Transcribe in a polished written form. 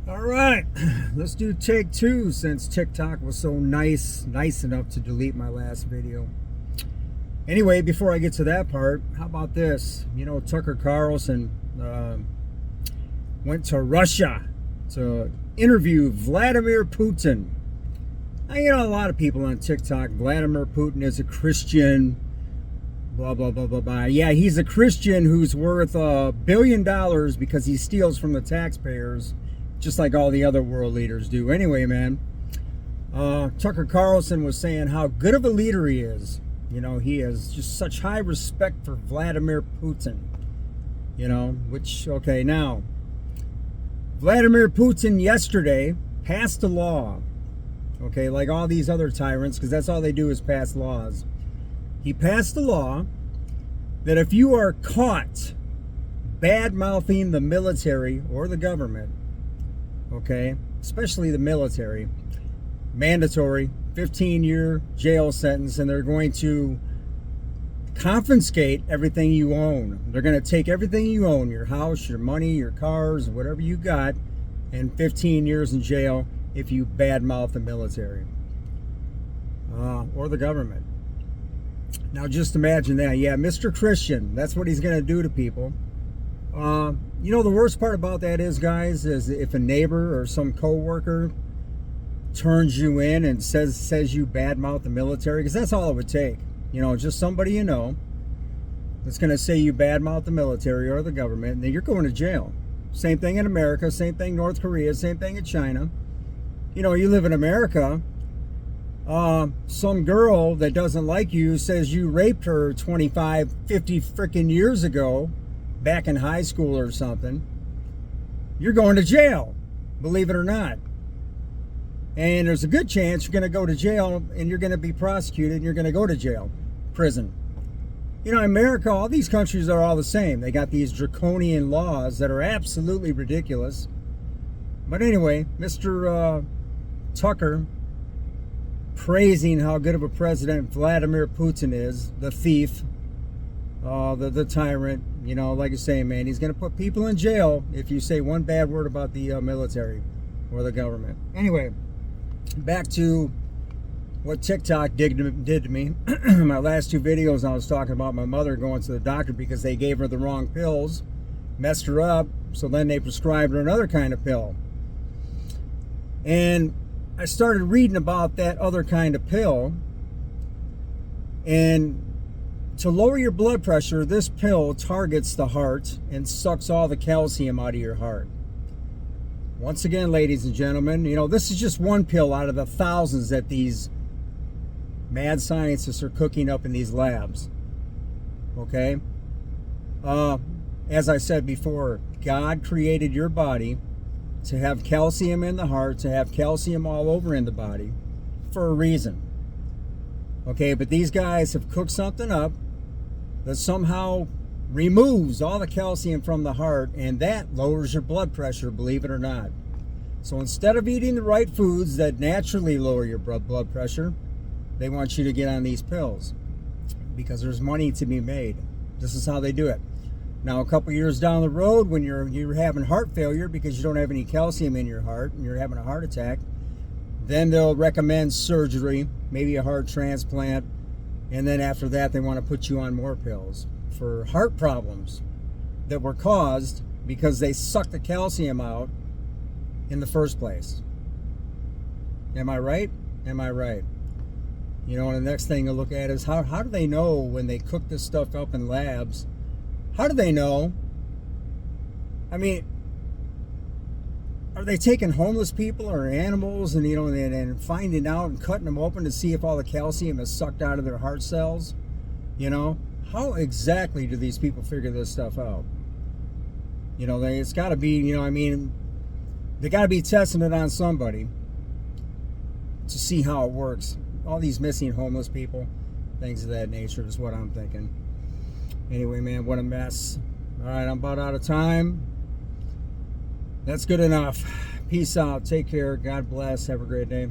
All right, let's do take two since TikTok was so nice enough to delete my last video. Anyway, before I get to that part, how about this? You know, Tucker Carlson went to Russia to interview Vladimir Putin. Now, you know, a lot of people on TikTok, Vladimir Putin is a Christian, blah, blah, blah, blah, blah. Yeah, he's a Christian who's worth $1 billion because he steals from the taxpayers, just like all the other world leaders do. Anyway, man, Tucker Carlson was saying how good of a leader he is. You know, he has just such high respect for Vladimir Putin. You know, which, okay, now, Vladimir Putin yesterday passed a law. Okay, like all these other tyrants, because that's all they do is pass laws. He passed a law that if you are caught bad-mouthing the military or the government, okay, especially the military, mandatory 15-year jail sentence, and they're going to confiscate everything you own. They're going to take everything you own, your house, your money, your cars, whatever you got, and 15 years in jail if you badmouth the military or the government. Now just imagine that. Yeah, Mr. Christian, that's what he's going to do to people. You know, the worst part about that is, guys, is if a neighbor or some coworker turns you in and says you badmouth the military, because that's all it would take. You know, just somebody you know that's going to say you badmouth the military or the government, and then you're going to jail. Same thing in America, same thing North Korea, same thing in China. You know, you live in America, some girl that doesn't like you says you raped her 25, 50 freaking years ago, back in high school or something. You're going to jail, believe it or not. And there's a good chance you're going to go to jail and you're going to be prosecuted and you're going to go to jail, prison. You know, America, all these countries are all the same. They got these draconian laws that are absolutely ridiculous. But anyway, Mr. Tucker praising how good of a president Vladimir Putin is, the thief, the tyrant. You know, like I say, man, he's going to put people in jail if you say one bad word about the military or the government. Anyway, back to what TikTok did to me. My last two videos, I was talking about my mother going to the doctor because they gave her the wrong pills, messed her up, so then they prescribed her another kind of pill. And I started reading about that other kind of pill, and to lower your blood pressure, this pill targets the heart and sucks all the calcium out of your heart. Once again, ladies and gentlemen, you know, this is just one pill out of the thousands that these mad scientists are cooking up in these labs. Okay? As I said before, God created your body to have calcium in the heart, to have calcium all over in the body for a reason. Okay, but these guys have cooked something up that somehow removes all the calcium from the heart, and that lowers your blood pressure, believe it or not. So instead of eating the right foods that naturally lower your blood pressure, they want you to get on these pills because there's money to be made. This is how they do it. Now, a couple years down the road, when you're having heart failure because you don't have any calcium in your heart and you're having a heart attack, then they'll recommend surgery, maybe a heart transplant, and then after that they want to put you on more pills for heart problems that were caused because they sucked the calcium out in the first place. Am I right? Am I right? You know, and the next thing to look at is how do they know when they cook this stuff up in labs? How do they know? I mean, are they taking homeless people or animals and, you know, and finding out and cutting them open to see if all the calcium is sucked out of their heart cells? You know, how exactly do these people figure this stuff out? You know, it's got to be, you know, I mean, they got to be testing it on somebody to see how it works. All these missing homeless people, things of that nature is what I'm thinking. Anyway, man, what a mess. All right, I'm about out of time. That's good enough. Peace out. Take care. God bless. Have a great day.